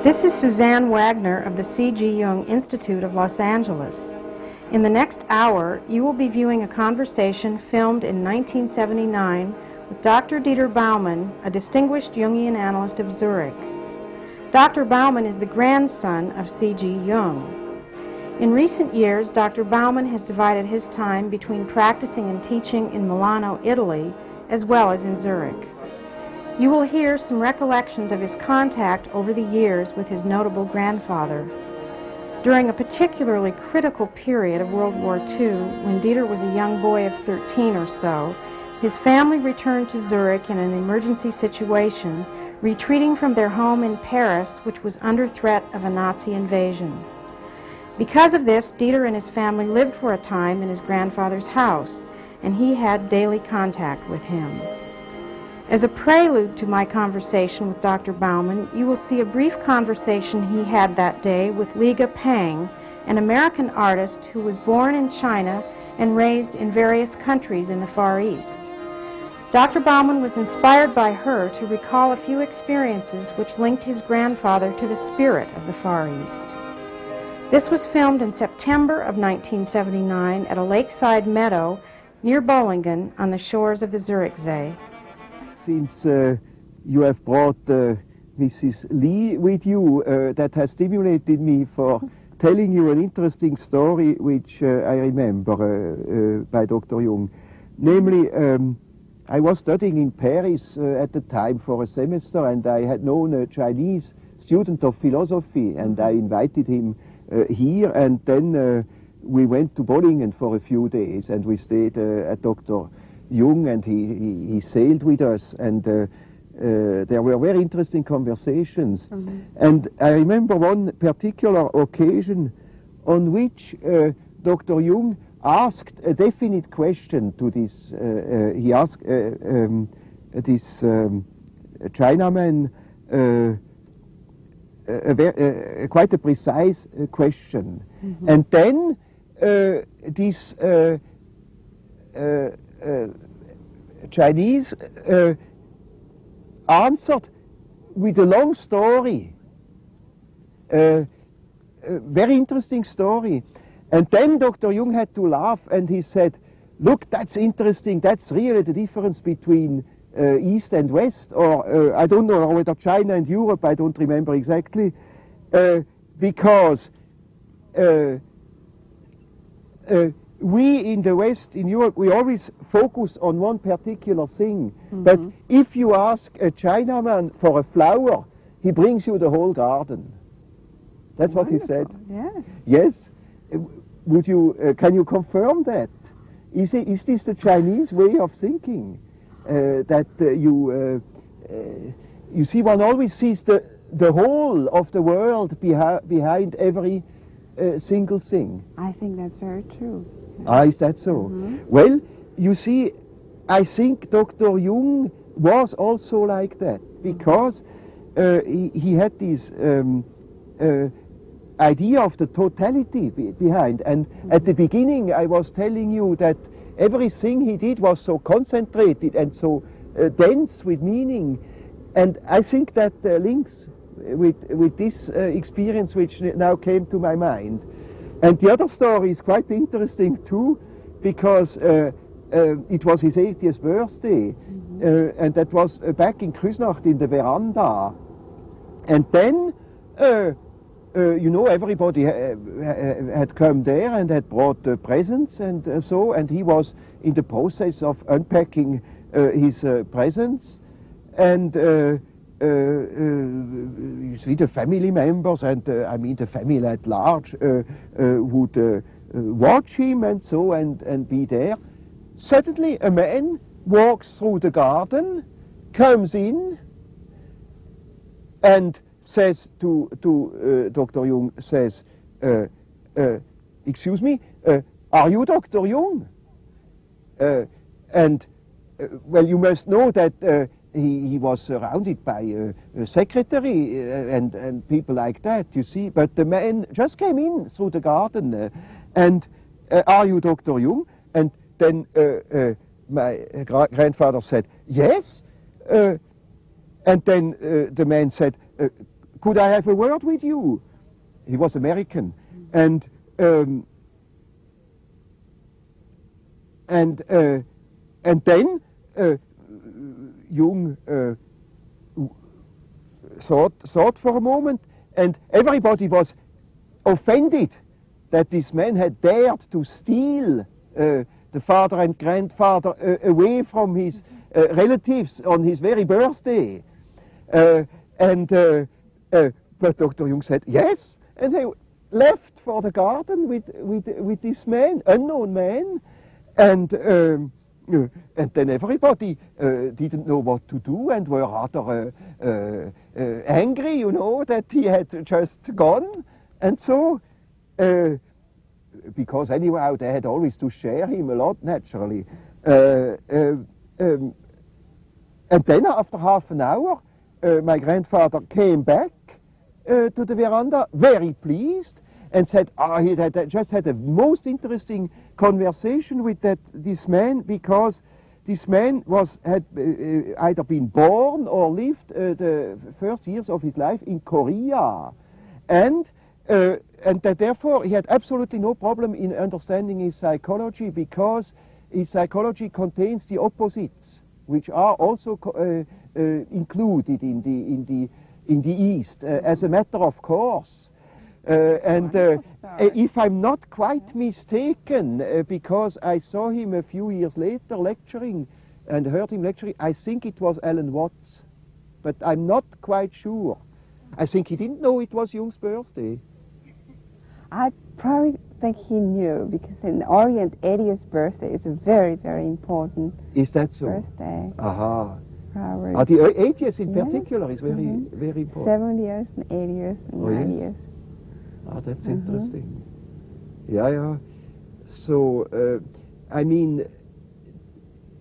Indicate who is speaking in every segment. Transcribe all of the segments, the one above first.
Speaker 1: This is Suzanne Wagner of the C.G. Jung Institute of Los Angeles. In the next hour, you will be viewing a conversation filmed in 1979 with Dr. Dieter Baumann, a distinguished Jungian analyst of Zurich. Dr. Baumann is the grandson of C.G. Jung. In recent years, Dr. Baumann has divided his time between practicing and teaching in Milano, Italy, as well as in Zurich. You will hear some recollections of his contact over the years with his notable grandfather. During a particularly critical period of World War II, when Dieter was a young boy of 13 or so, his family returned to Zurich in an emergency situation, retreating from their home in Paris, which was under threat of a Nazi invasion. Because of this, Dieter and his family lived for a time in his grandfather's house, and he had daily contact with him. As a prelude to my conversation with Dr. Baumann, you will see a brief conversation he had that day with Liga Pang, an American artist who was born in China and raised in various countries in the Far East. Dr. Baumann was inspired by her to recall a few experiences which linked his grandfather to the spirit of the Far East. This was filmed in September of 1979 at a lakeside meadow near Bollingen on the shores of the Zurichsee.
Speaker 2: Since you have brought Mrs. Lee with you, that has stimulated me for telling you an interesting story which I remember by Dr. Jung. Namely, I was studying in Paris at the time for a semester, and I had known a Chinese student of philosophy, and I invited him here, and then we went to Bollingen for a few days, and we stayed at Dr. Jung, and he sailed with us, and there were very interesting conversations. Mm-hmm. And I remember one particular occasion on which Dr. Jung asked a definite question to this. He asked this Chinaman quite a precise question. Mm-hmm. And then this Chinese answered with a long story, a very interesting story. And then Dr. Jung had to laugh, and he said, "Look, that's interesting. That's really the difference between East and West, or I don't know, or whether China and Europe, I don't remember exactly, because we in the West, in Europe, we always focus on one particular thing. Mm-hmm. But if you ask a Chinaman for a flower, he brings you the whole garden." That's wonderful. What he said. Yeah. Yes. Would you? Can you confirm that? Is this the Chinese way of thinking? That you see, one always sees the whole of the world behind every single thing.
Speaker 3: I think that's very true.
Speaker 2: Ah, is that so? Mm-hmm. Well, you see, I think Dr. Jung was also like that, because he had this idea of the totality behind. And at the beginning I was telling you that everything he did was so concentrated and so dense with meaning. And I think that links with this experience which now came to my mind. And the other story is quite interesting too, because it was his 80th birthday, mm-hmm. And that was back in Küsnacht in the veranda. And then, you know, everybody had come there and had brought presents and so, and he was in the process of unpacking his presents. And you see the family members and I mean the family at large would watch him and so and be there. Suddenly a man walks through the garden, comes in and says to Dr. Jung, says, excuse me, are you Dr. Jung? Well, you must know that he was surrounded by a secretary and people like that, you see. But the man just came in through the garden and, are you Dr. Jung? And then my grandfather said, yes. And then the man said, could I have a word with you? He was American. And then Jung thought for a moment, and everybody was offended that this man had dared to steal the father and grandfather away from his relatives on his very birthday. But Dr. Jung said yes, and he left for the garden with this man, unknown man, and then everybody didn't know what to do and were rather angry, you know, that he had just gone, and so because anyhow they had always to share him a lot naturally. And then after half an hour, my grandfather came back to the veranda, very pleased, and said, he had just had a most interesting conversation with this man, because this man had either been born or lived the first years of his life in Korea, and that therefore he had absolutely no problem in understanding his psychology, because his psychology contains the opposites, which are also included in the East as a matter of course. If I'm not quite mistaken, because I saw him a few years later lecturing and heard him lecturing, I think it was Alan Watts, but I'm not quite sure. I think he didn't know it was Jung's birthday.
Speaker 3: I probably think he knew, because in the Orient, 80th birthday is a very, very important
Speaker 2: Is that so?
Speaker 3: birthday.
Speaker 2: Aha.
Speaker 3: Probably.
Speaker 2: The 80th in particular is very, very important.
Speaker 3: 70th and 80th and
Speaker 2: Oh, yes.
Speaker 3: 90th.
Speaker 2: Ah, that's interesting. Yeah. So, I mean,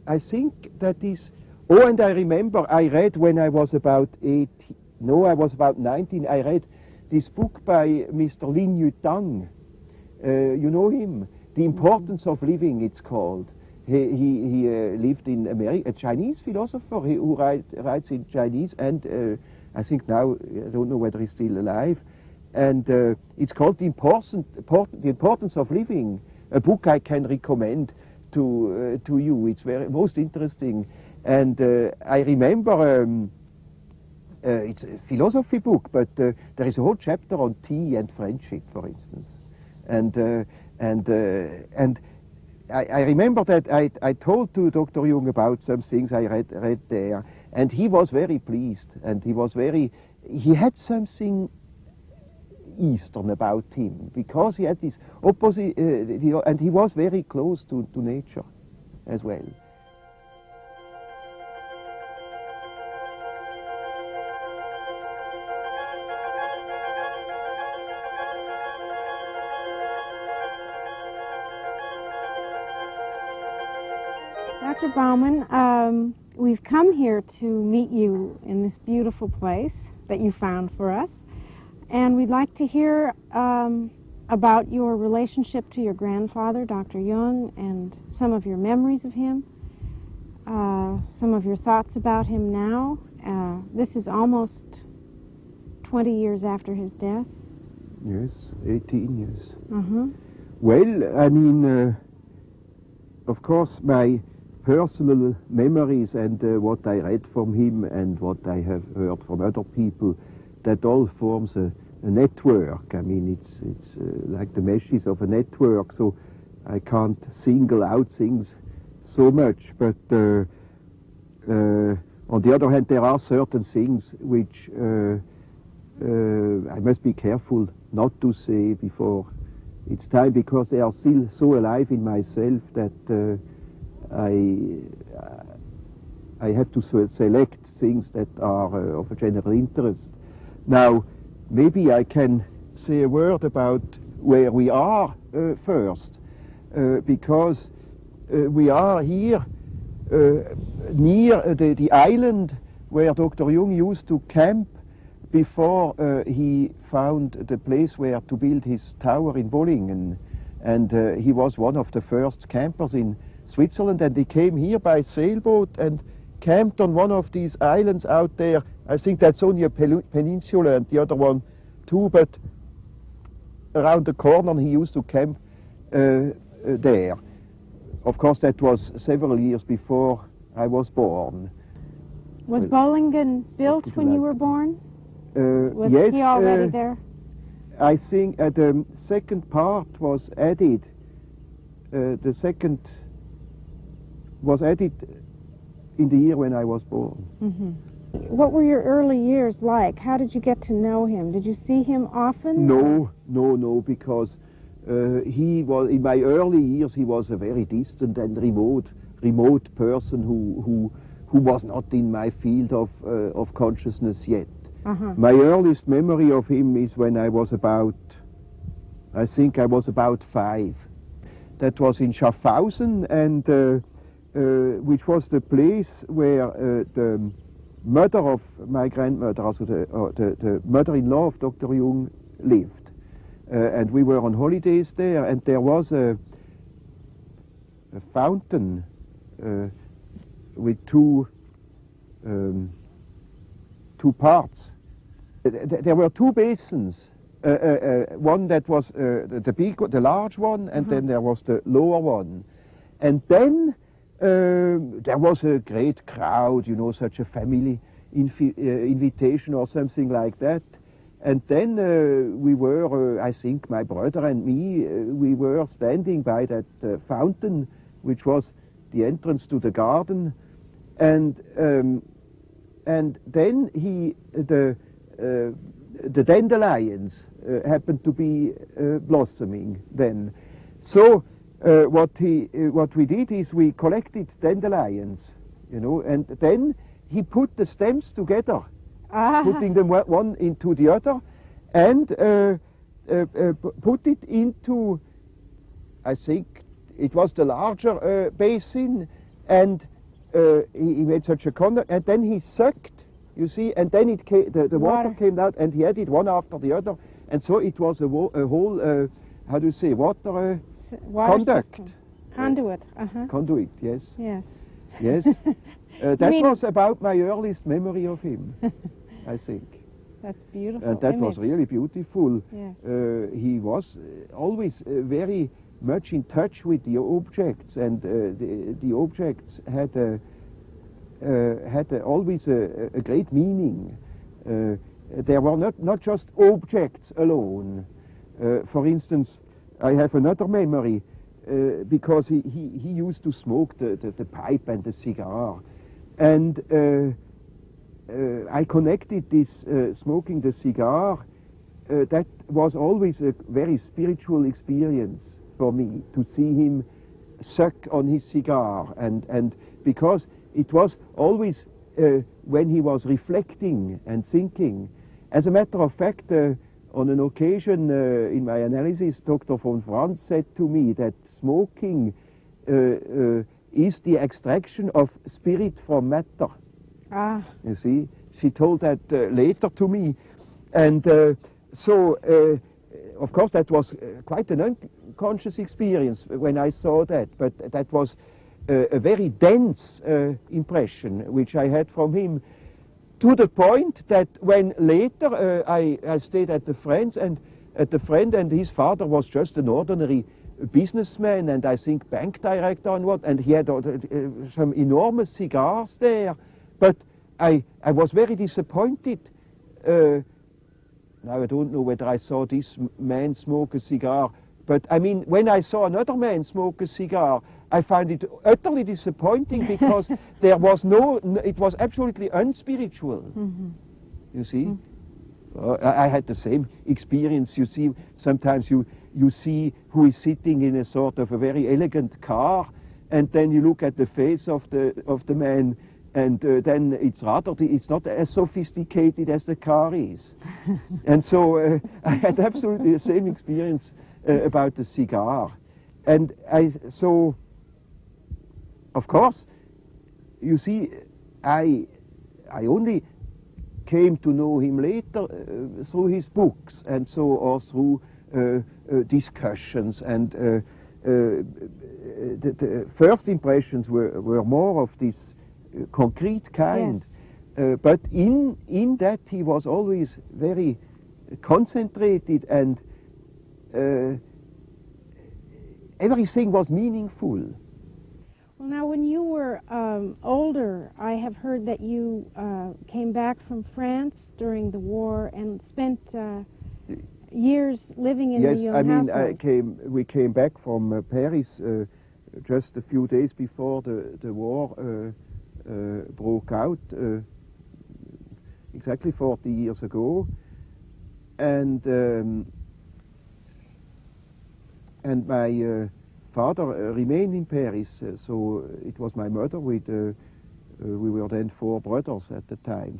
Speaker 2: I think that is... Oh, and I remember I read when I was about 19, I read this book by Mr. Lin Yutang. You know him? The Importance of Living, it's called. He lived in America, a Chinese philosopher who writes in Chinese, and I think now, I don't know whether he's still alive. And it's called The Importance of Living, a book I can recommend to you. It's most interesting. And I remember, it's a philosophy book, but there is a whole chapter on tea and friendship, for instance. And I remember that I told to Dr. Jung about some things I read there, and he was very pleased, and he had something Eastern about him, because he had this opposite, and he was very close to nature as well.
Speaker 1: Dr. Baumann, we've come here to meet you in this beautiful place that you found for us, and we'd like to hear about your relationship to your grandfather, Dr. Jung, and some of your memories of him, some of your thoughts about him now. This is almost 20 years after his death.
Speaker 2: Yes, 18 years.
Speaker 1: Uh-huh.
Speaker 2: Well, I mean, of course, my personal memories and what I read from him and what I have heard from other people, that all forms a network. I mean, it's like the meshes of a network, so I can't single out things so much. But on On the other hand, there are certain things which I must be careful not to say before it's time, because they are still so alive in myself that I have to select things that are of a general interest. Now, maybe I can say a word about where we are first, because we are here near the island where Dr. Jung used to camp before he found the place where to build his tower in Bollingen. And he was one of the first campers in Switzerland, and he came here by sailboat and camped on one of these islands out there. I think that's only a peninsula, and the other one too, but around the corner he used to camp there. Of course, that was several years before I was born.
Speaker 1: Was Bollingen built when you were born? Was
Speaker 2: yes,
Speaker 1: he already there?
Speaker 2: I think the second part was added. The second was added in the year when I was born.
Speaker 1: Mm-hmm. What were your early years like? How did you get to know him? Did you see him often?
Speaker 2: No, because he was, in my early years, he was a very distant and remote person who was not in my field of consciousness yet.
Speaker 1: Uh-huh.
Speaker 2: My earliest memory of him is when I was about 5. That was in Schaffhausen, and which was the place where the mother of my grandmother, also the mother-in-law of Dr. Jung, lived. And we were on holidays there, and there was a fountain with two parts. There were 2 basins. One that was the large one, and then there was the lower one. And then there was a great crowd, you know, such a family invitation or something like that. And then we were, I think my brother and me, we were standing by that fountain, which was the entrance to the garden. And then the dandelions happened to be blossoming then. So what we did is we collected dandelions, you know, and then he put the stems together, putting them one into the other, and put it into, I think it was the larger basin, and he made such a contact, and then he sucked, you see, and then it came, the water came out, and he added one after the other, and so it was a whole, how do you say, water conduct.
Speaker 1: System. Conduit.
Speaker 2: Conduit, yes.
Speaker 1: Yes.
Speaker 2: Yes. That was about my earliest memory of him, I think.
Speaker 1: That's beautiful.
Speaker 2: And that was really beautiful.
Speaker 1: Yes.
Speaker 2: He was always very much in touch with the objects, and the objects had always a great meaning. There were not just objects alone. For instance, I have another memory, because he used to smoke the pipe and the cigar. And I connected this smoking the cigar, that was always a very spiritual experience for me, to see him suck on his cigar, and because it was always when he was reflecting and thinking. As a matter of fact, on an occasion in my analysis, Dr. von Franz said to me that smoking is the extraction of spirit from matter. You see, she told that later to me, and so of course that was quite an unconscious experience when I saw that, but that was a very dense impression which I had from him, to the point that when later I stayed at the friend, and his father was just an ordinary businessman, and I think bank director and what, and he had some enormous cigars there, but I was very disappointed. Now I don't know whether I saw this man smoke a cigar, but I mean, when I saw another man smoke a cigar, I find it utterly disappointing because there was it was absolutely unspiritual. You see? I had the same experience. You see, sometimes you see who is sitting in a sort of a very elegant car, and then you look at the face of the man, and then it's not as sophisticated as the car is. And so I had absolutely the same experience about the cigar. And so of course, you see, I only came to know him later through his books, and so or through discussions, and the first impressions were more of this concrete kind.
Speaker 1: Yes.
Speaker 2: But in that he was always very concentrated, and everything was meaningful.
Speaker 1: Well, now, when you were older, I have heard that you came back from France during the war and spent years living in the Jung household.
Speaker 2: Yes, we came back from Paris just a few days before the war broke out, exactly 40 years ago, and my father remained in Paris, so it was my mother with, we were then 4 brothers at the time,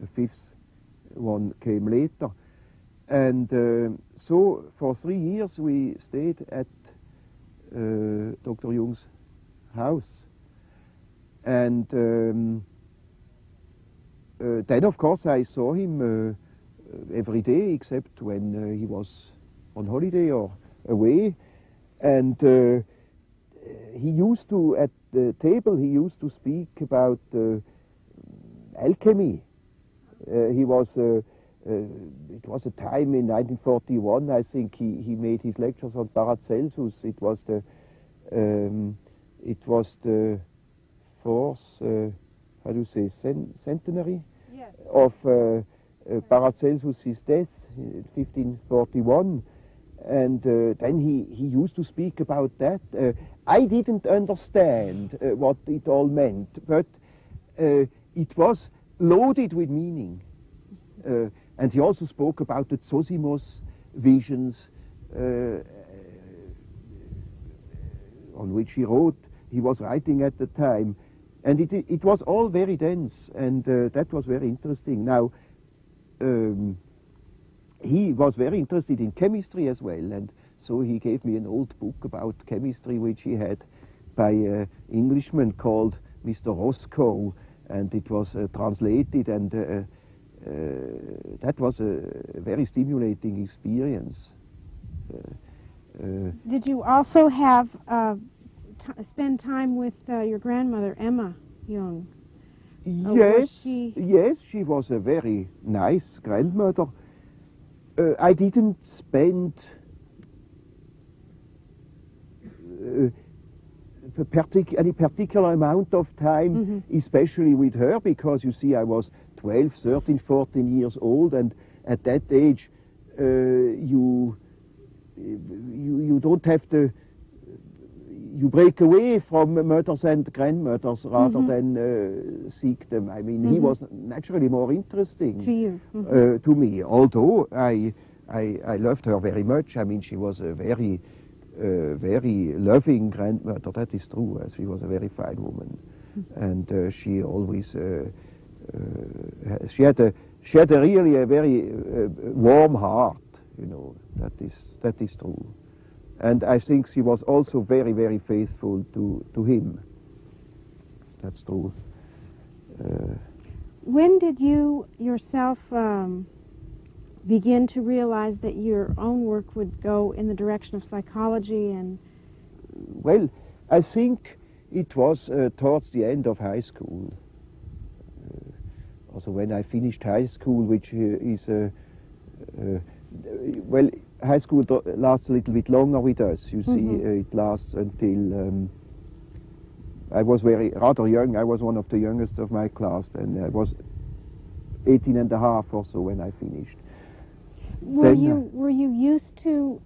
Speaker 2: a 5th one came later. And so for 3 years we stayed at Dr. Jung's house. And then of course I saw him every day except when he was on holiday or away. And he used to, at the table, he used to speak about alchemy. It was a time in 1941, I think, he made his lectures on Paracelsus. It was the 4th, how do you say, centenary?
Speaker 1: Yes.
Speaker 2: Of Paracelsus' death, 1541. And then he used to speak about that. I didn't understand what it all meant, but it was loaded with meaning. And he also spoke about the Zosimos visions, on which he was writing at the time. And it was all very dense, and that was very interesting. Now, he was very interested in chemistry as well, and so he gave me an old book about chemistry which he had by an Englishman called Mr. Roscoe, and it was translated, and that was a very stimulating experience.
Speaker 1: Did you also have spend time with your grandmother, Emma Jung?
Speaker 2: Yes, yes, she was a very nice grandmother. I didn't spend any particular amount of time, especially with her, because you see I was 12, 13, 14 years old, and at that age you don't have to, you break away from mothers and grandmothers rather than seek them. I mean, he was naturally more interesting
Speaker 1: to you,
Speaker 2: to me, although I loved her very much. I mean, she was a very loving grandmother, that is true. She was a very fine woman, and she always she had really a very warm heart. You know, that is true. And I think she was also very, very faithful to him. That's true.
Speaker 1: When did you yourself begin to realize that your own work would go in the direction of psychology? And
Speaker 2: well, I think it was towards the end of high school. Also when I finished high school, which is well, high school lasts a little bit longer with us. You see, it lasts until I was rather young. I was one of the youngest of my class, and I was 18 and a half or so when I finished.
Speaker 1: Were you used to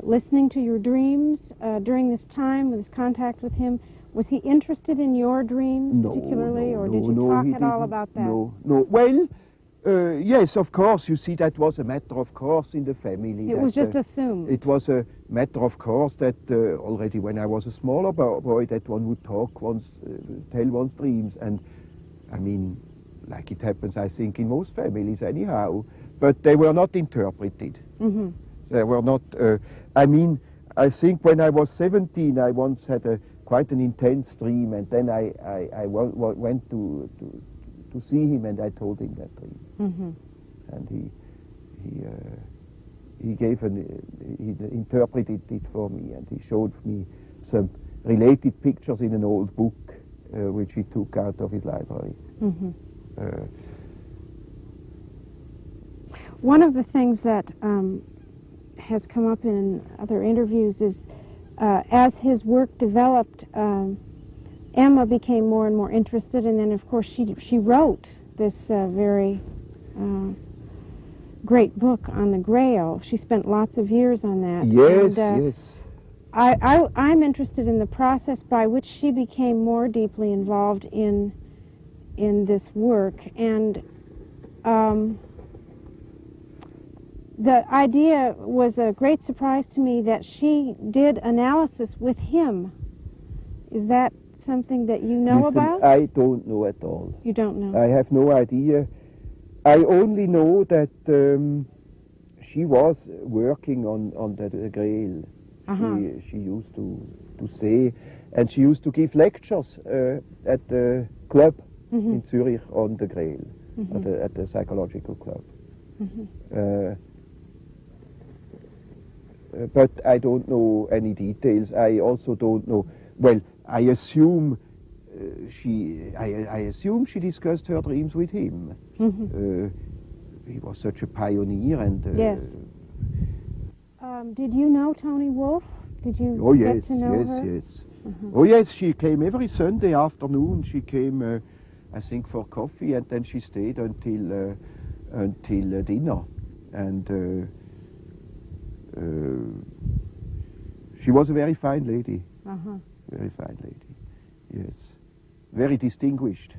Speaker 1: listening to your dreams during this time, with this contact with him? Was he interested in your dreams particularly, or did you talk at all about that?
Speaker 2: No. Well, yes, of course. You see, that was a matter of course in the family.
Speaker 1: It was just assumed.
Speaker 2: It was a matter of course that already when I was a smaller boy, that one would tell one's dreams, and I mean, like it happens, I think, in most families anyhow. But they were not interpreted. Mm-hmm. They were not. I mean, I think when I was 17, I once had quite an intense dream, and then I went to see him, and I told him that dream, mm-hmm. and he interpreted it for me, and he showed me some related pictures in an old book which he took out of his library. Mm-hmm.
Speaker 1: One of the things that has come up in other interviews is as his work developed, Emma became more and more interested, and then of course she wrote this very great book on the Grail. She spent lots of years on that.
Speaker 2: Yes,
Speaker 1: and,
Speaker 2: yes.
Speaker 1: I'm interested in the process by which she became more deeply involved in this work, and the idea was a great surprise to me that she did analysis with him. Is that something that you know about?
Speaker 2: I don't know at all.
Speaker 1: You don't know?
Speaker 2: I have no idea. I only know that she was working on the Grail. Uh-huh. She used to say, and she used to give lectures at the club mm-hmm. in Zurich on the Grail, mm-hmm. at the psychological club. Mm-hmm. But I don't know any details. I also don't know. Well, I assume she discussed her dreams with him. Mm-hmm. He was such a pioneer, and
Speaker 1: yes. Did you know Toni Wolff? Did you get to know her?
Speaker 2: Yes. Mm-hmm. Oh yes, she came every Sunday afternoon. She came, I think, for coffee, and then she stayed until dinner, and. She was a very fine lady. Uh-huh. Very fine lady, yes. Very distinguished.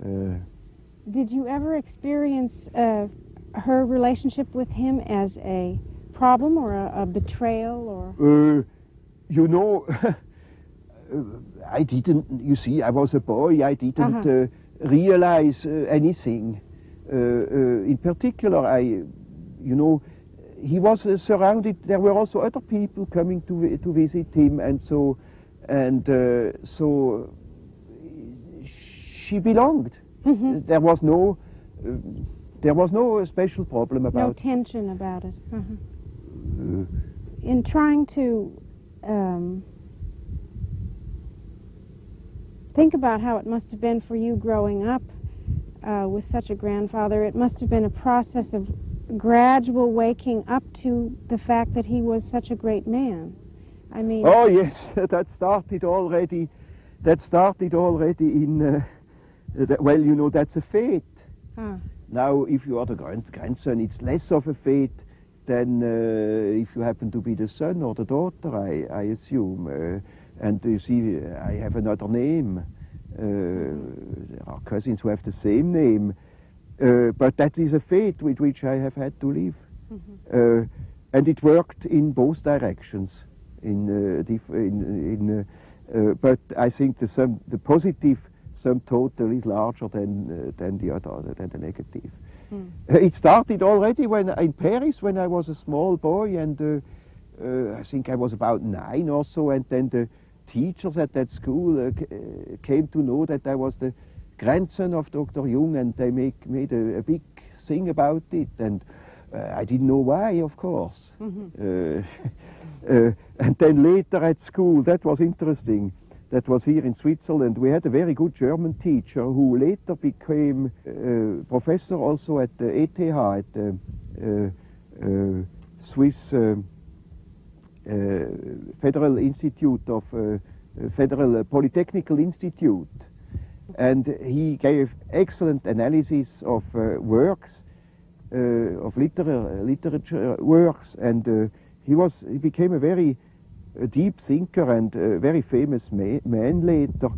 Speaker 1: Did you ever experience her relationship with him as a problem or a betrayal? Or?
Speaker 2: You know, I didn't, you see, I was a boy, I didn't uh-huh. Realize anything. In particular, you know, he was surrounded. There were also other people coming to visit him, and so she belonged. Mm-hmm. There was no special problem about.
Speaker 1: No tension about it. Uh-huh. In trying to think about how it must have been for you growing up with such a grandfather, it must have been a process of gradual waking up to the fact that he was such a great man. I mean.
Speaker 2: Oh yes, that started already. In. Well, you know, that's a fate. Huh. Now, if you are the grandson, it's less of a fate than if you happen to be the son or the daughter, I assume. And you see, I have another name. There are cousins who have the same name. But that is a fate with which I have had to live. Mm-hmm. And it worked in both directions. But I think the positive sum total is larger than the negative. Mm. It started already in Paris when I was a small boy, and I think I was about 9 or so, and then the teachers at that school came to know that I was the grandson of Dr. Jung, and they made a big thing about it, and I didn't know why, of course. Mm-hmm. And then later at school, that was interesting. That was here in Switzerland. We had a very good German teacher who later became professor also at the ETH, at the Swiss Federal Institute of Federal Polytechnical Institute. And he gave excellent analysis of works, of literature works, and he became a very deep thinker and a very famous man later.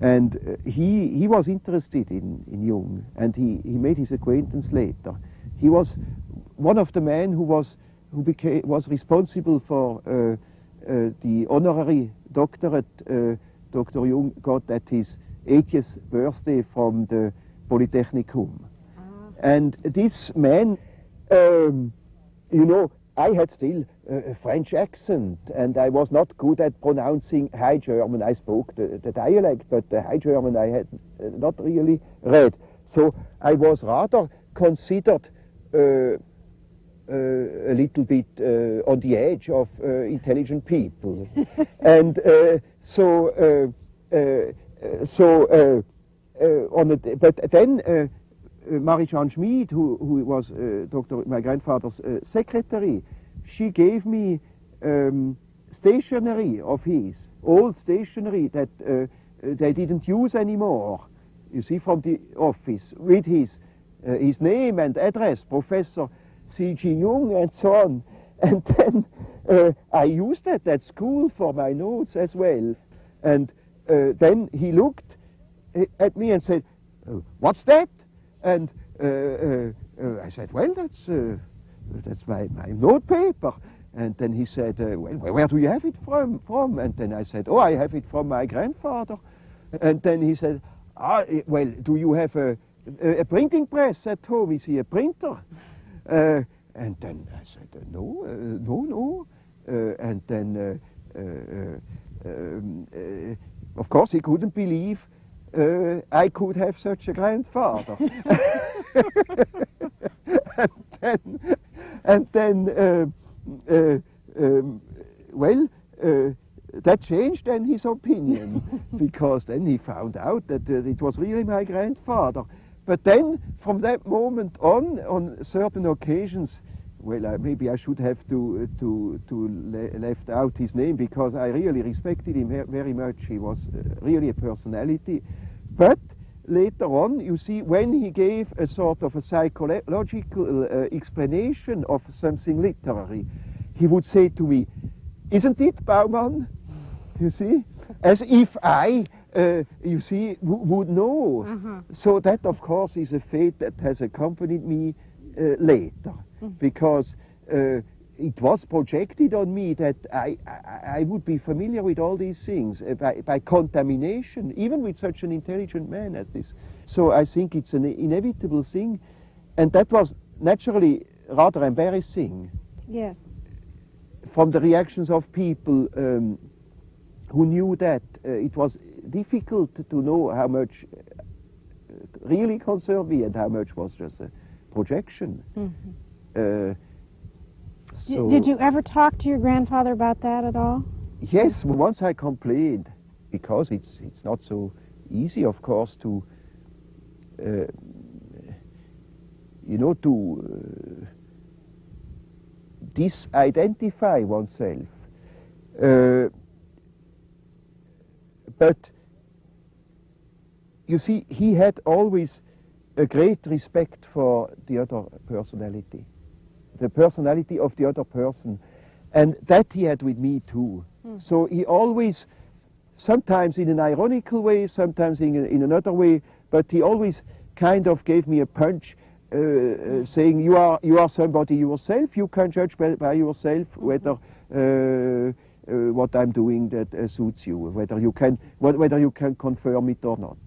Speaker 2: And he was interested in Jung, and he made his acquaintance later. He was one of the men who was responsible for the honorary doctorate Dr. Jung got at his 80th birthday from the Polytechnicum. And this man, you know, I had still a French accent, and I was not good at pronouncing High German. I spoke the dialect, but the High German I had not really read. So I was rather considered a little bbit on the edge of intelligent people. And but then Marie-Jeanne Schmid, who was my grandfather's secretary, she gave me stationery of his, old stationery that they didn't use anymore, you see, from the office, with his name and address, Professor C.G. Jung and so on. And then I used that at school for my notes as well. And then he looked at me and said, "What's that?" And I said, "Well, that's my note paper." And then he said, "Well, where do you have it from?" And then I said, "Oh, I have it from my grandfather." And then he said, "Well, do you have a printing press at home? Is he a printer?" And then I said, no. And then, of course, he couldn't believe I could have such a grandfather. That changed then his opinion, because then he found out that it was really my grandfather. But then, from that moment on certain occasions, well, maybe I should have left out his name, because I really respected him very much. He was really a personality. But later on, you see, when he gave a sort of a psychological explanation of something literary, he would say to me, "Isn't it, Baumann?" You see, as if I, you see, would know. So that, of course, is a fate that has accompanied me later, because it was projected on me that I would be familiar with all these things by contamination, even with such an intelligent man as this. So I think it's an inevitable thing, and that was naturally rather embarrassing.
Speaker 1: Yes.
Speaker 2: From the reactions of people who knew that, it was difficult to know how much really concerned me and how much was just a projection.
Speaker 1: Did you ever talk to your grandfather about that at all?
Speaker 2: Yes, once I complained, because it's not so easy, of course, to disidentify oneself. But you see, he had always a great respect for the other personality, the personality of the other person, and that he had with me too. So he always, sometimes in an ironical way, sometimes in another way, but he always kind of gave me a punch, saying, you are somebody yourself, you can judge by yourself whether what I'm doing that suits you, whether you can confirm it or not.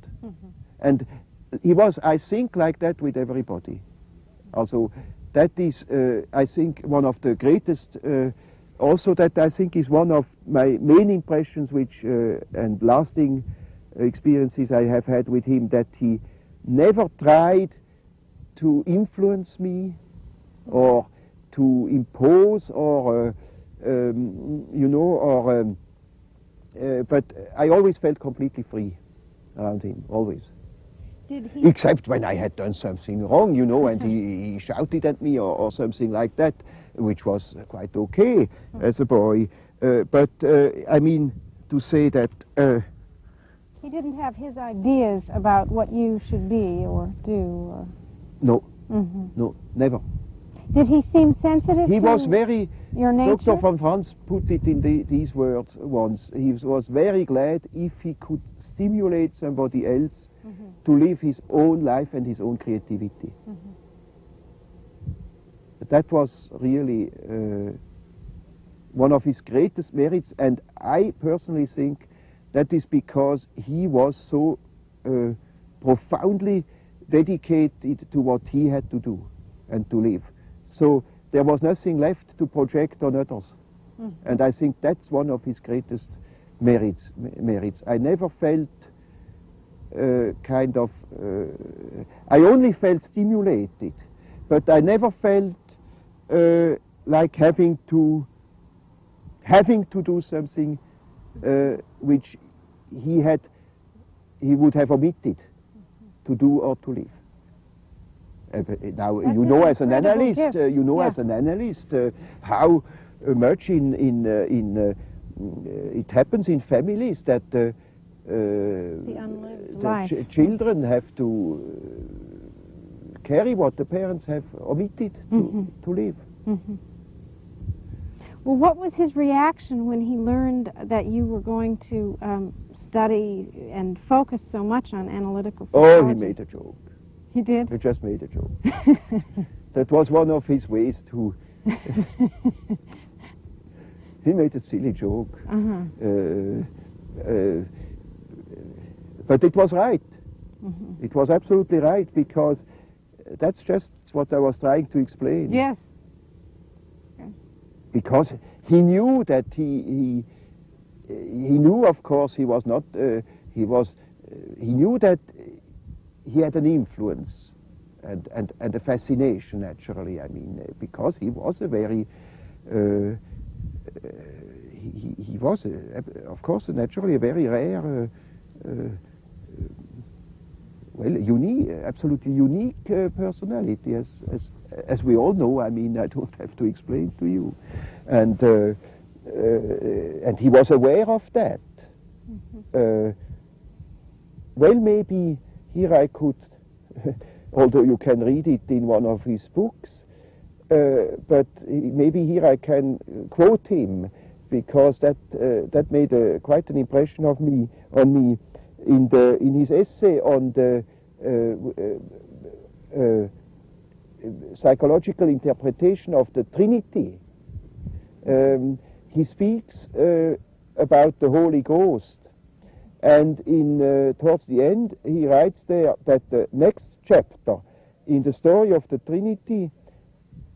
Speaker 2: And he was, I think, like that with everybody. Also, that is, I think, one of the greatest, also that I think is one of my main impressions which, and lasting experiences I have had with him, that he never tried to influence me or to impose or, but I always felt completely free around him, always. Except when I had done something wrong, and he shouted at me or something like that, which was quite okay as a boy. But I mean, to say that...
Speaker 1: he didn't have his ideas about what you should be or do? Or...
Speaker 2: No, no, never.
Speaker 1: Did he seem sensitive
Speaker 2: He was very
Speaker 1: your nature?
Speaker 2: Dr. von Franz put it in these words once. He was very glad if he could stimulate somebody else to live his own life and his own creativity. That was really one of his greatest merits, and I personally think that is because he was so profoundly dedicated to what he had to do and to live. So there was nothing left to project on others. And I think that's one of his greatest merits. I never felt I only felt stimulated, but I never felt like having to do something which he would have omitted to do or to live. Now
Speaker 1: That's
Speaker 2: you
Speaker 1: an
Speaker 2: know, as an
Speaker 1: incredible
Speaker 2: analyst,
Speaker 1: gift.
Speaker 2: as an analyst, how much it happens in families that
Speaker 1: The unlived life.
Speaker 2: children have to carry what the parents have omitted to live.
Speaker 1: Well, what was his reaction when he learned that you were going to study and focus so much on analytical psychology?
Speaker 2: Oh, he made a joke.
Speaker 1: He did?
Speaker 2: He just made a joke. That was one of his ways to... He made a silly joke. But it was right. It was absolutely right, because that's just what I was trying to explain.
Speaker 1: Yes.
Speaker 2: Because he knew that he knew, of course, he was not, he knew that he had an influence and a fascination, naturally, I mean, because he was a very, he was, of course, naturally a very rare, well, unique, absolutely unique personality, as we all know. I mean, I don't have to explain to you, and he was aware of that. Well, maybe here I could, although you can read it in one of his books, but maybe here I can quote him, because that made quite an impression on me in his essay on the psychological interpretation of the Trinity. He speaks about the Holy Ghost, and towards the end he writes there that the next chapter in the story of the Trinity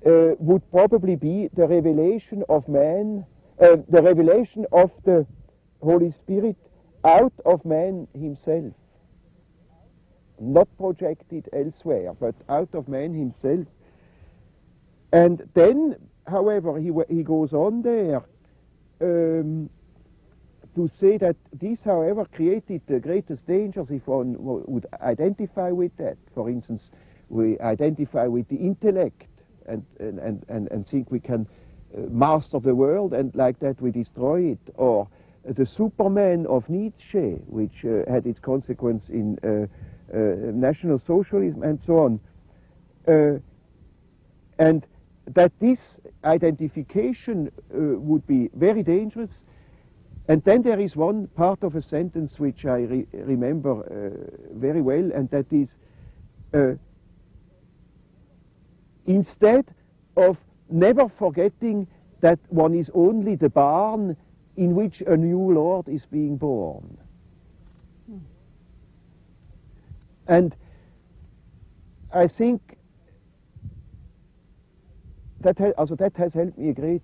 Speaker 2: would probably be the revelation of man, the revelation of the Holy Spirit out of man himself. Not projected elsewhere, but out of man himself. And then, however, he goes on there to say that this, however, created the greatest dangers if one would identify with that. For instance, we identify with the intellect and think we can master the world, and like that we destroy it. Or the Superman of Nietzsche, which had its consequence in National Socialism and so on. And that this identification would be very dangerous. And then there is one part of a sentence which I remember very well, and that is, instead of never forgetting that one is only the barn in which a new Lord is being born. And I think that has helped me a great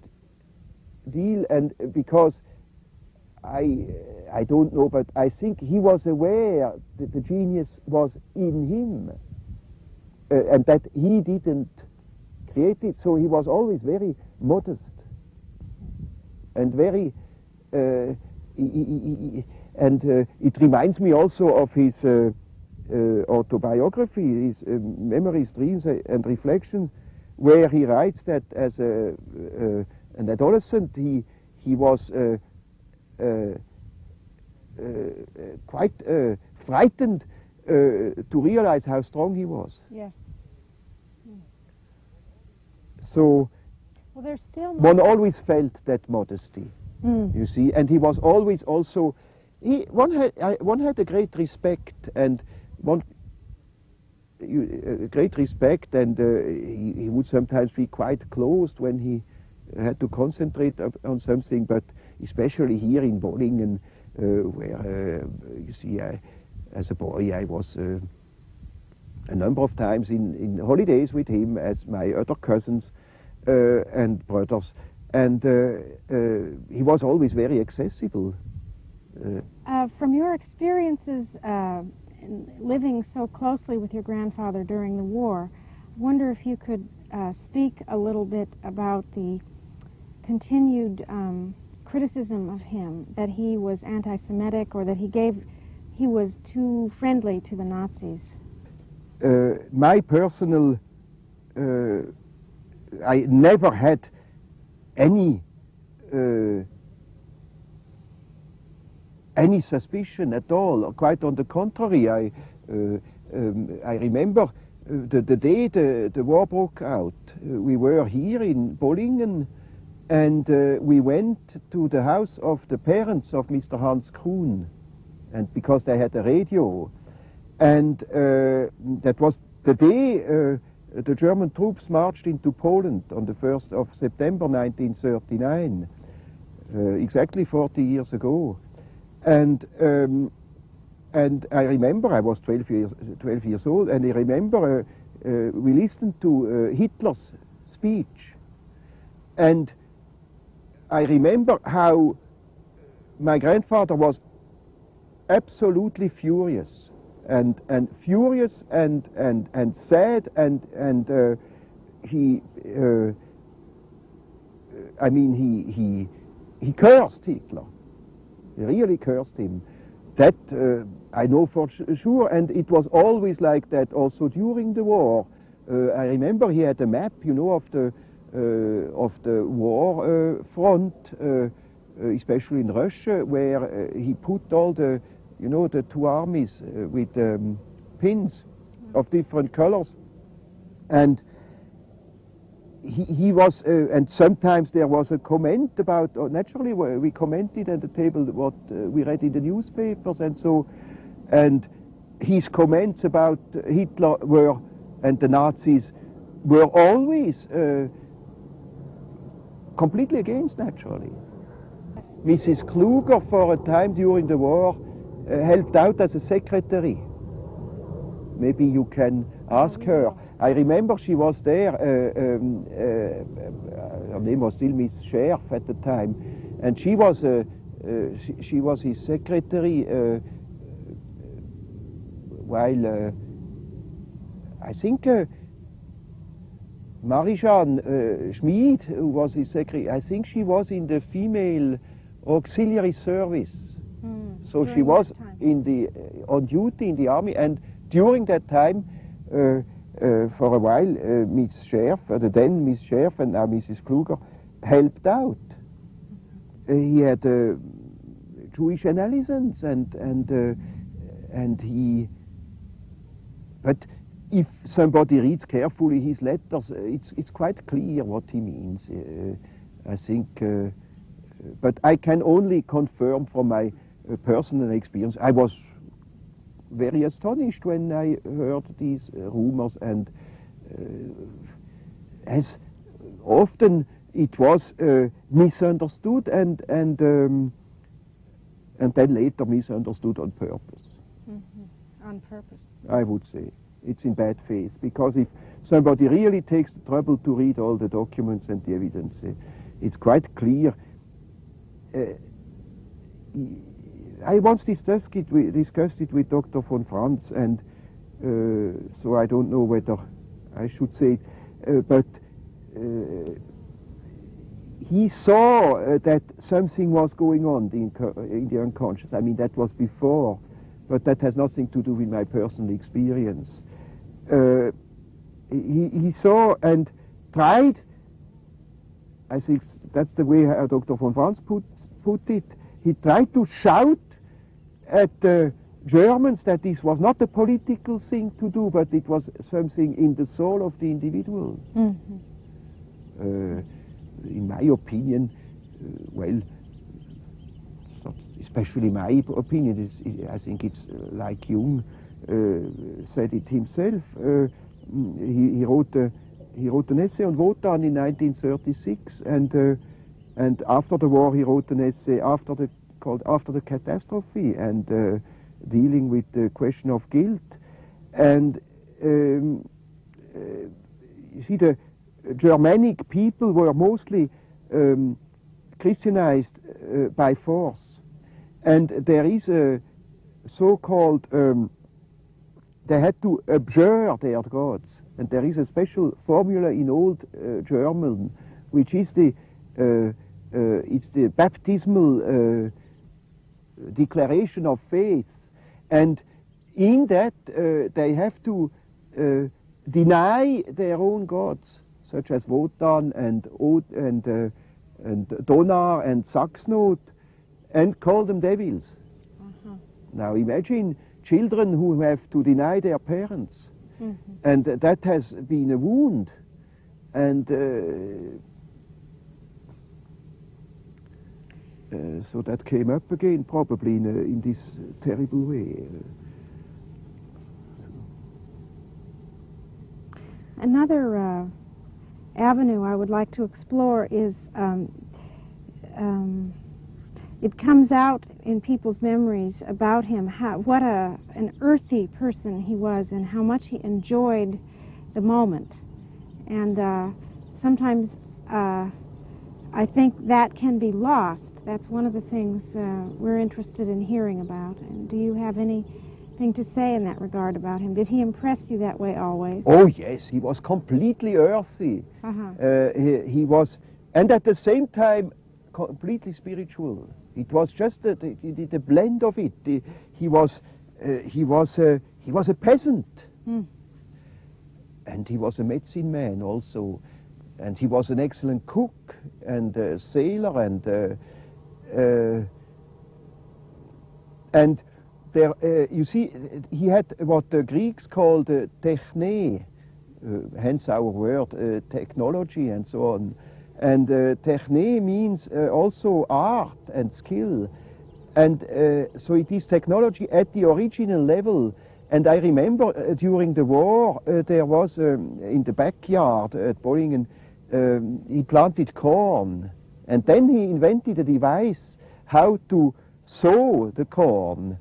Speaker 2: deal, and because I don't know, but I think he was aware that the genius was in him, and that he didn't create it, so he was always very modest and very it reminds me also of his autobiography, his Memories, Dreams and Reflections, where he writes that as an adolescent he was quite frightened to realize how strong he was.
Speaker 1: Yes.
Speaker 2: So
Speaker 1: Well, there's still
Speaker 2: one always felt that modesty, you see, and he was always also, one had a great respect and great respect, and he would sometimes be quite closed when he had to concentrate on something, but especially here in Bollingen, where you see, as a boy I was a number of times in holidays with him as my other cousins and brothers, and he was always very accessible.
Speaker 1: From your experiences living so closely with your grandfather during the war, I wonder if you could speak a little bit about the continued criticism of him, that he was anti-Semitic or that he was too friendly to the Nazis.
Speaker 2: My personal, I never had any suspicion at all. Quite on the contrary, I remember the day the war broke out. We were here in Bollingen, and we went to the house of the parents of Mr. Hans Kuhn, and because they had a radio, and that was the day the German troops marched into Poland on the 1st of September 1939, exactly 40 years ago. And I remember I was 12 years old, and I remember we listened to Hitler's speech, and I remember how my grandfather was absolutely furious and furious and sad, and he I mean he cursed Hitler. He really cursed him. That I know for sure, and it was always like that also during the war. I remember he had a map, you know, of the war front, especially in Russia, where he put all the, you know, the two armies with pins of different colors, and he was, and sometimes there was a comment about, naturally we commented at the table what we read in the newspapers and so, and his comments about Hitler were, and the Nazis were always completely against, naturally. Mrs. Kluger for a time during the war helped out as a secretary. Maybe you can ask her. I remember she was there, her name was still Miss Scherf at the time, and she was his secretary while I think Marie-Jeanne Schmid, who was his secretary, I think she was in the female auxiliary service. So she was in the on duty in the army, and during that time, for a while, Miss Scherf, the then Miss Scherf and now Mrs. Kluger, helped out. He had Jewish analysis, and he. But if somebody reads carefully his letters, it's quite clear what he means. I think, but I can only confirm from my personal experience. I was very astonished when I heard these rumors, and as often it was misunderstood and then later misunderstood on purpose.
Speaker 1: On purpose.
Speaker 2: I would say it's in bad faith, because if somebody really takes the trouble to read all the documents and the evidence, it's quite clear. I once discussed it with Dr. von Franz, and so I don't know whether I should say it, but he saw that something was going on in the unconscious. I mean, that was before, but that has nothing to do with my personal experience. He saw and tried, I think that's the way Dr. von Franz put it, he tried to shout at the Germans that this was not a political thing to do, but it was something in the soul of the individual. my opinion, well, it's not especially my opinion, I think it's like Jung said it himself. He wrote an essay on Wotan in 1936, and after the war he wrote an essay called After the Catastrophe, and dealing with the question of guilt. And you see, the Germanic people were mostly Christianized by force, and there is a so-called they had to abjure their gods, and there is a special formula in Old German, which is it's the baptismal declaration of faith, and in that they have to deny their own gods, such as Wotan and Donar and Saxnot, and call them devils. Now imagine children who have to deny their parents, and that has been a wound, and so that came up again, probably in this terrible way.
Speaker 1: Another avenue I would like to explore is it comes out in people's memories about him, what an earthy person he was and how much he enjoyed the moment. And sometimes I think that can be lost. That's one of the things we're interested in hearing about. And do you have anything to say in that regard about him? Did he impress you that way always?
Speaker 2: Oh yes, he was completely earthy. He was, and at the same time, completely spiritual. It was just a blend of it. He was a peasant, and he was a medicine man also, and he was an excellent cook and a sailor, and there you see he had what the Greeks called Techne, hence our word technology and so on. And Techne means also art and skill, and so it is technology at the original level. And I remember during the war there was in the backyard at Bollingen, he planted corn, and then he invented a device how to sow the corn.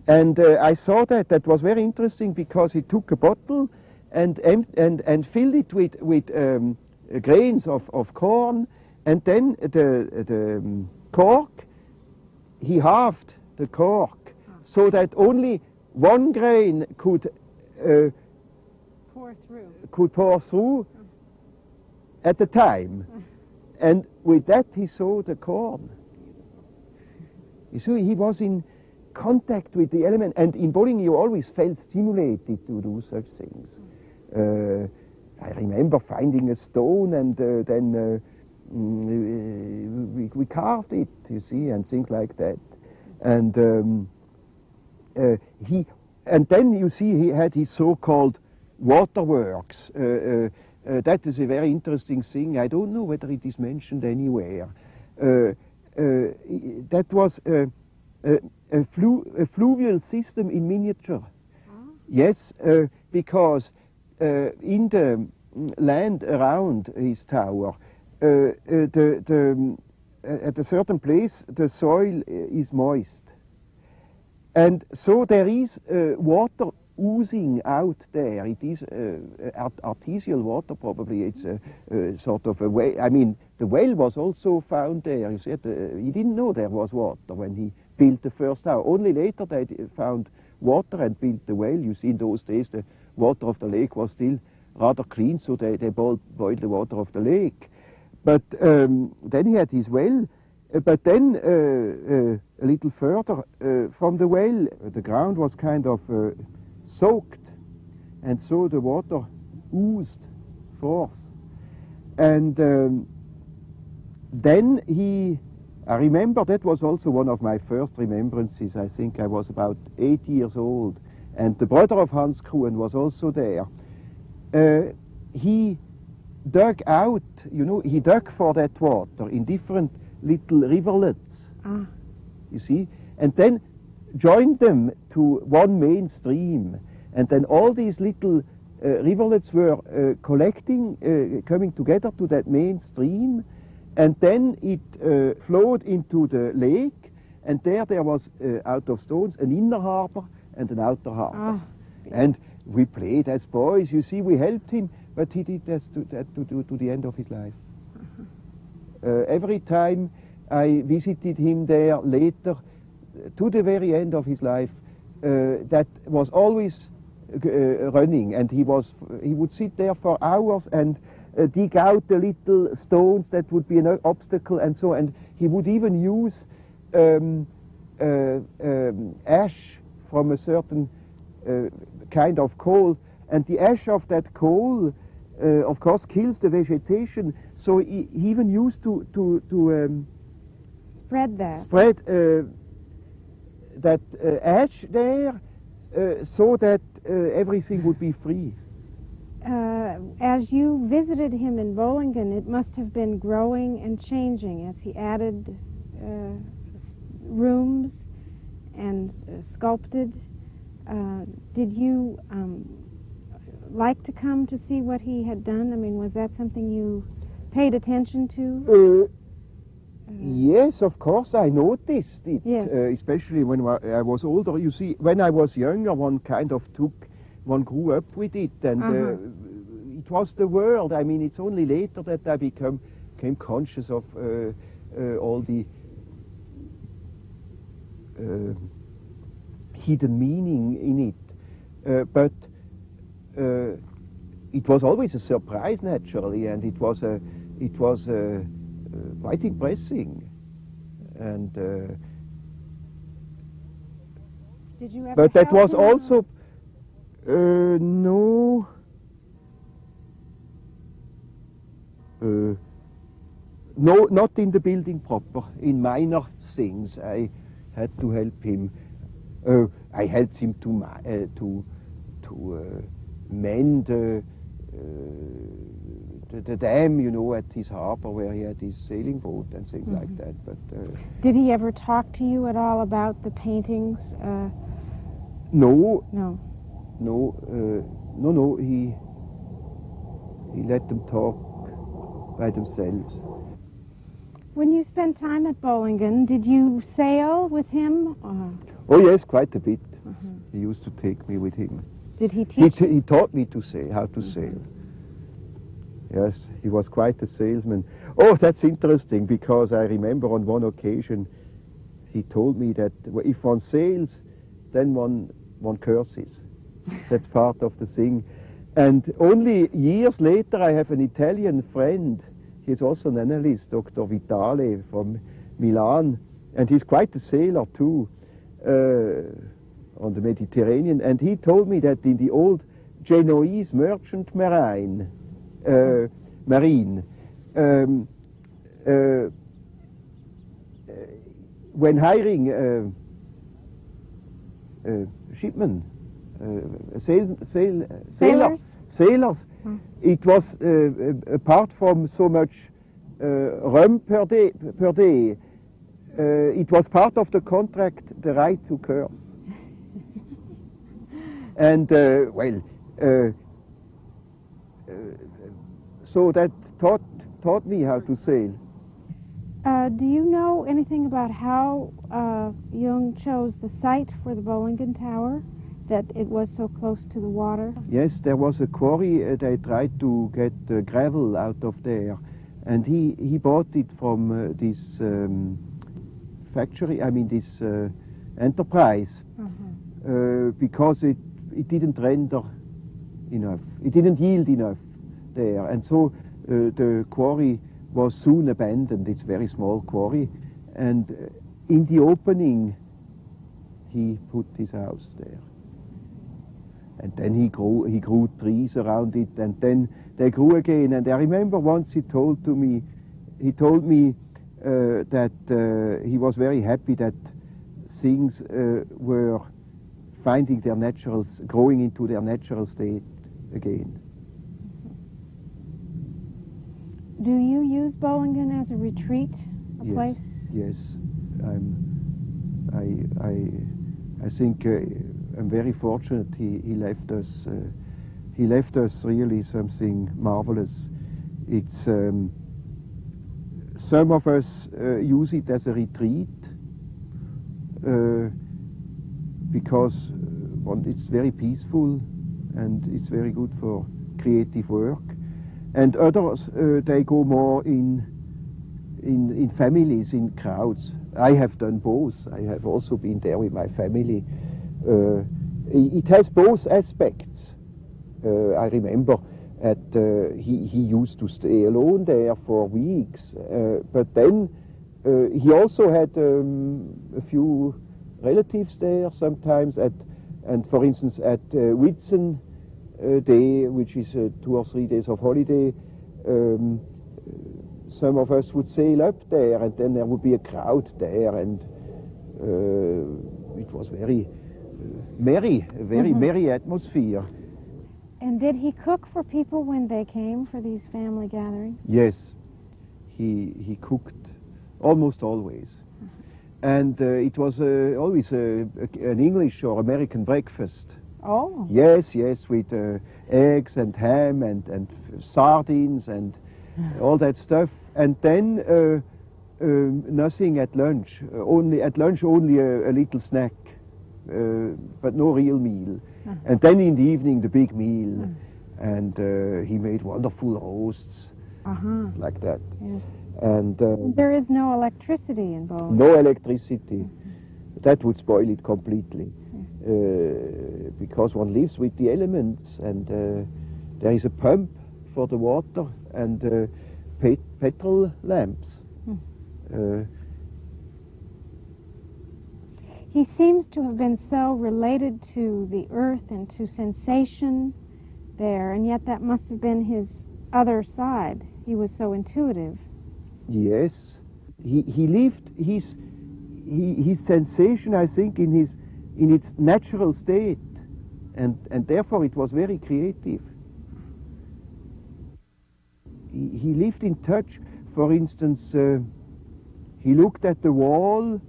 Speaker 2: And I saw that was very interesting, because he took a bottle and filled it with grains of corn, and then the cork, he halved the cork so that only one grain could pour through at a time, and with that he sowed the corn. You see, he was in contact with the element, and in Bollingen you always felt stimulated to do such things. I remember finding a stone, and then we carved it, you see, and things like that. And then you see he had his so-called waterworks. That is a very interesting thing. I don't know whether it is mentioned anywhere. That was a fluvial system in miniature. Yes, because in the land around his tower, at a certain place the soil is moist, and so there is water oozing out there. It is artesial water, probably. It's a sort of a well. I mean, the well was also found there. You said he didn't know there was water when he built the first tower. Only later they found water and built the well. You see, in those days the water of the lake was still rather clean, so they boiled the water of the lake. But then he had his well, but then a little further from the well, the ground was kind of soaked, and so the water oozed forth. And then I remember that was also one of my first remembrances. I think I was about 8 years old, and the brother of Hans Kruhen was also there. He dug out, you know, he dug for that water in different little riverlets, you see, and then joined them to one main stream. And then all these little rivulets were coming together to that main stream, and then it flowed into the lake, and there was, out of stones, an inner harbor and an outer harbor. And we played as boys, you see, we helped him, but he did that to the end of his life. Every time I visited him there later, to the very end of his life, that was always running, and he would sit there for hours and dig out the little stones that would be an obstacle and so, and he would even use ash from a certain kind of coal, and the ash of that coal of course kills the vegetation, so he even used to
Speaker 1: Spread that.
Speaker 2: spread that ash there so that everything would be free.
Speaker 1: As you visited him in Bollingen, it must have been growing and changing as he added rooms and sculpted. Did you like to come to see what he had done? I mean, was that something you paid attention to?
Speaker 2: Yes, of course, I noticed it,
Speaker 1: Yes.
Speaker 2: especially when I was older. You see, when I was younger, one grew up with it, and it was the world. I mean, it's only later that I became conscious of all the hidden meaning in it. But it was always a surprise, naturally, and it was quite impressive. And
Speaker 1: Did you ever
Speaker 2: but that
Speaker 1: help
Speaker 2: was
Speaker 1: him?
Speaker 2: also no. No, not in the building proper. In minor things, I had to help him. I helped him to mend the dam, you know, at his harbor where he had his sailing boat and things like that. But
Speaker 1: Did he ever talk to you at all about the paintings?
Speaker 2: no,
Speaker 1: No.
Speaker 2: no. He let them talk by themselves.
Speaker 1: When you spent time at Bollingen, did you sail with him?
Speaker 2: Oh yes, quite a bit. He used to take me with him.
Speaker 1: Did he teach you?
Speaker 2: He taught me to sail, how to sail. Yes, he was quite a salesman. Oh, that's interesting, because I remember on one occasion he told me that if one sails, then one curses. That's part of the thing. And only years later I have an Italian friend. He's also an analyst, Dr. Vitale from Milan, and he's quite a sailor too on the Mediterranean. And he told me that in the old Genoese merchant marine, when hiring shipmen, sailors, it was apart from so much rum per day, it was part of the contract, the right to curse. And so that taught me how to sail.
Speaker 1: Do you know anything about how Jung chose the site for the Bollingen Tower, that it was so close to the water?
Speaker 2: Yes, there was a quarry. They tried to get gravel out of there, and he bought it from this factory. I mean, this enterprise, because it didn't render enough. It didn't yield enough there, and so the quarry was soon abandoned. It's a very small quarry, and in the opening he put his house there. And then he grew trees around it, and then they grew again. And I remember once he told me that he was very happy that things were finding their growing into their natural state again.
Speaker 1: Do you use Bollingen as a retreat, a
Speaker 2: Yes,
Speaker 1: place?
Speaker 2: yes. I think I'm very fortunate. He left us. He left us really something marvelous. It's some of us use it as a retreat because it's very peaceful and it's very good for creative work. And others they go more in families, in crowds. I have done both. I have also been there with my family. It has both aspects. I remember he used to stay alone there for weeks, but then he also had a few relatives there sometimes and for instance at Whitsun Day, which is 2 or 3 days of holiday, some of us would sail up there and then there would be a crowd there and it was very merry, a very merry atmosphere.
Speaker 1: And did he cook for people when they came for these family gatherings?
Speaker 2: Yes, he cooked almost always. And it was always an English or American breakfast.
Speaker 1: Oh.
Speaker 2: Yes, yes, with eggs and ham and sardines and all that stuff. And then nothing at lunch. Only at lunch, only a little snack, but no real meal. And then in the evening, the big meal. And he made wonderful roasts like that.
Speaker 1: Yes.
Speaker 2: And
Speaker 1: There is no electricity in Bollingen.
Speaker 2: no electricity. That would spoil it completely. Because one lives with the elements and there is a pump for the water and petrol lamps.
Speaker 1: He seems to have been so related to the earth and to sensation there, and yet that must have been his other side. He was so intuitive.
Speaker 2: Yes, he lived his sensation, I think, in its natural state, and therefore it was very creative. He lived in touch. For instance, he looked at the wall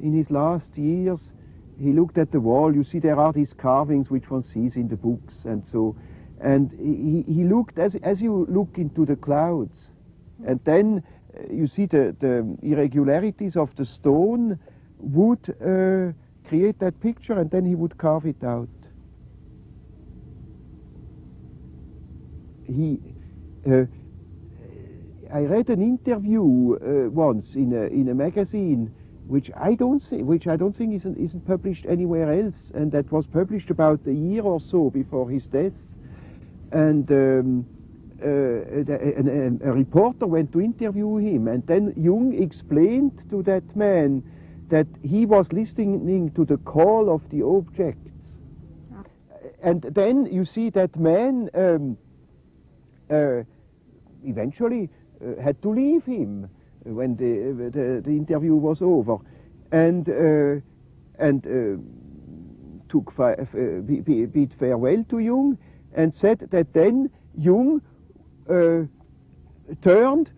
Speaker 2: in his last years. He looked at the wall. You see, there are these carvings which one sees in the books, and so, and he looked as you look into the clouds, and then you see the irregularities of the stone would create that picture, and then he would carve it out. I read an interview once in a magazine, which I don't think isn't published anywhere else, and that was published about a year or so before his death. And a reporter went to interview him, and then Jung explained to that man that he was listening to the call of the objects. And then you see that man eventually had to leave him when the interview was over, and bid farewell to Jung, and said that then Jung turned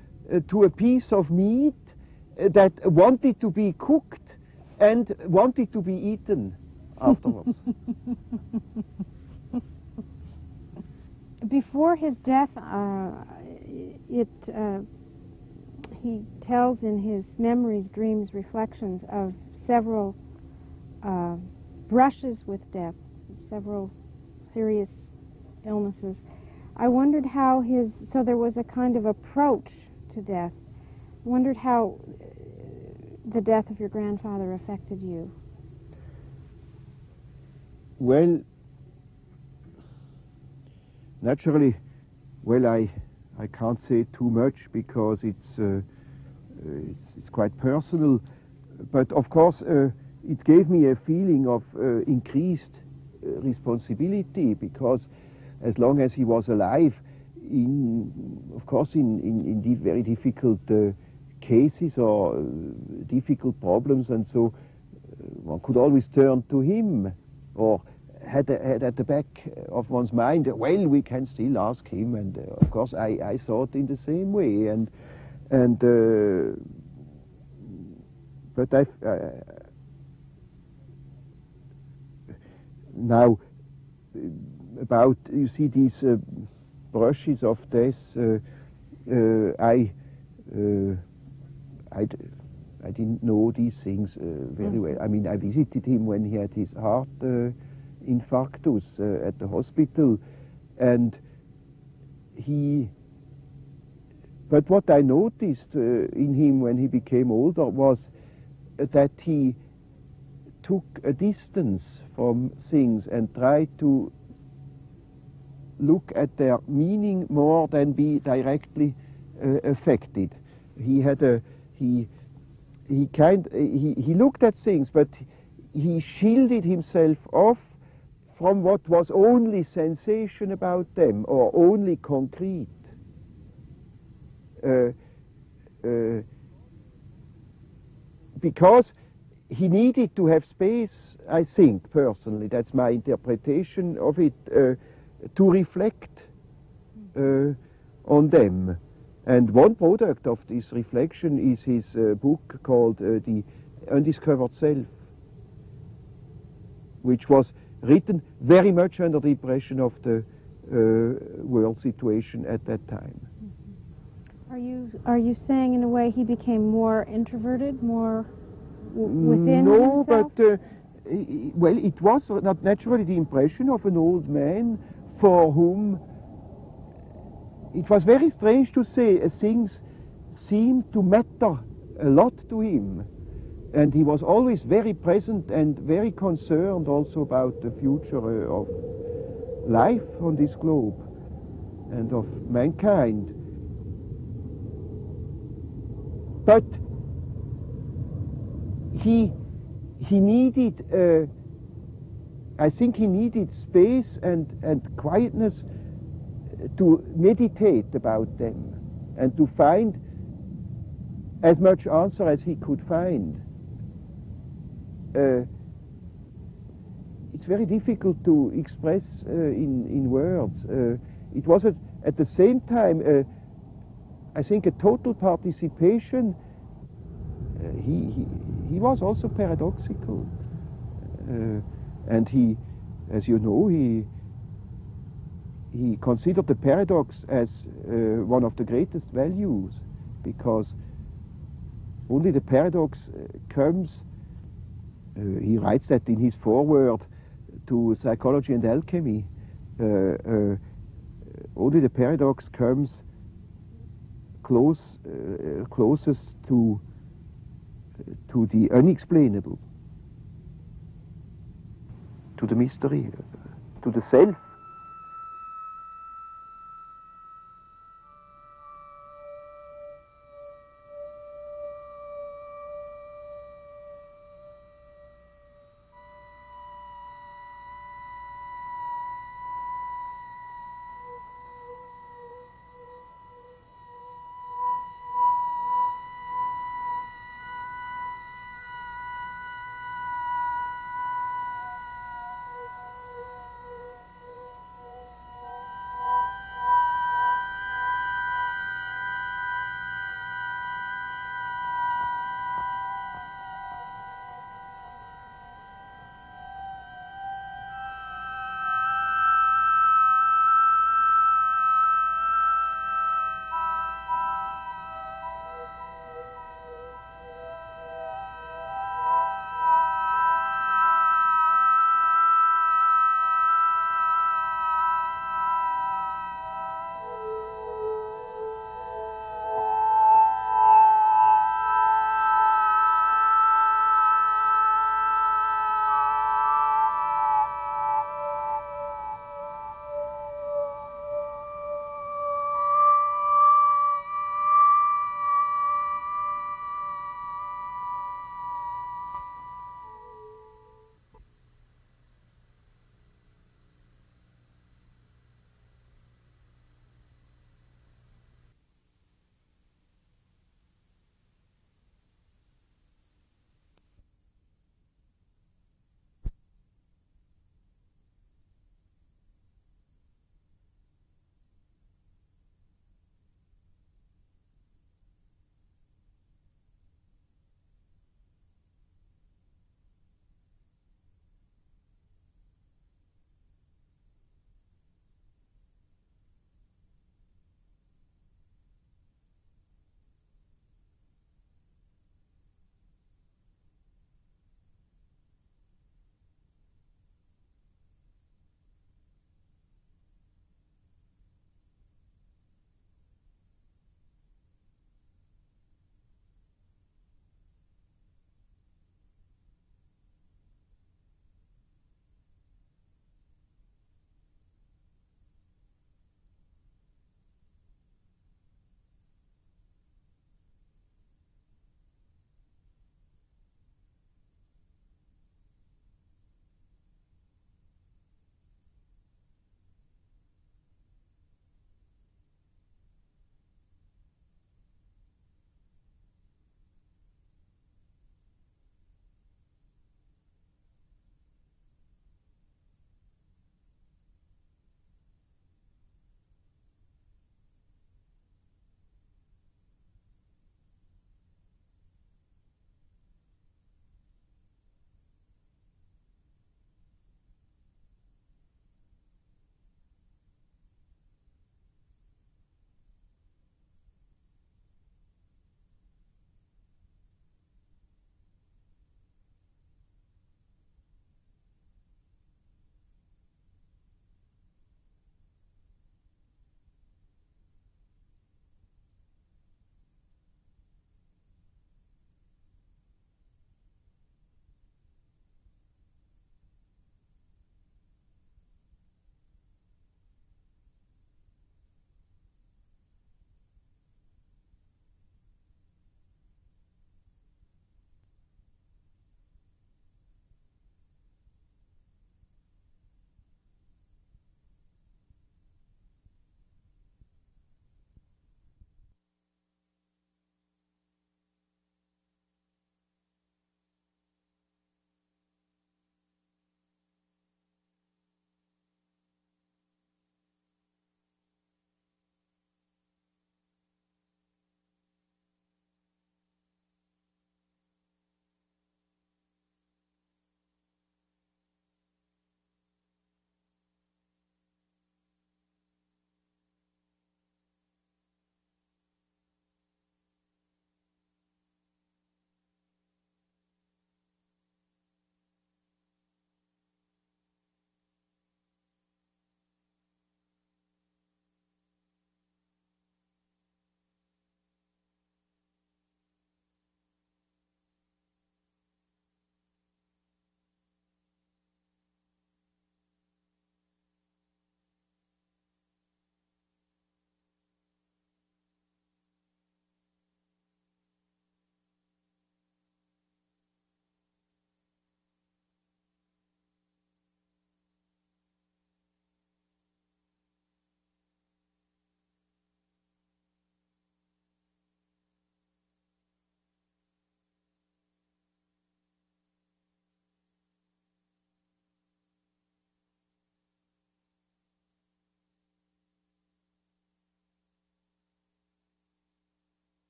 Speaker 2: to a piece of meat that wanted to be cooked and wanted to be eaten afterwards.
Speaker 1: Before his death, he tells in his memories, dreams, reflections of several brushes with death, several serious illnesses. I wondered how so there was a kind of approach to death. I wondered how the death of your grandfather affected you.
Speaker 2: Well, naturally, I can't say too much because it's quite personal, but of course it gave me a feeling of increased responsibility, because as long as he was alive, of course in the very difficult cases or difficult problems, and so one could always turn to him or had at the back of one's mind, well, we can still ask him, and of course I thought in the same way, but now about, you see, these brushes of death, I didn't know these things very well. I mean, I visited him when he had his heart infarctus at the hospital, and but what I noticed in him when he became older was that he took a distance from things and tried to look at their meaning more than be directly affected. He had he looked at things, but he shielded himself off from what was only sensation about them or only concrete. Because he needed to have space, I think, personally, that's my interpretation of it, to reflect on them. And one product of this reflection is his book called The Undiscovered Self, which was written very much under the impression of the world situation at that time.
Speaker 1: Are you saying in a way he became more introverted, more within himself?
Speaker 2: No, but well, it was not naturally the impression of an old man for whom it was very strange to say things seemed to matter a lot to him, and he was always very present and very concerned also about the future of life on this globe and of mankind. But he needed, I think he needed space and quietness to meditate about them and to find as much answer as he could find. It's very difficult to express in words. It was at the same time, I think, a total participation. He was also paradoxical, and he, as you know, he considered the paradox as one of the greatest values, because only the paradox comes. He writes that in his foreword to Psychology and Alchemy. Only the paradox comes closest to the unexplainable, to the mystery, to the self.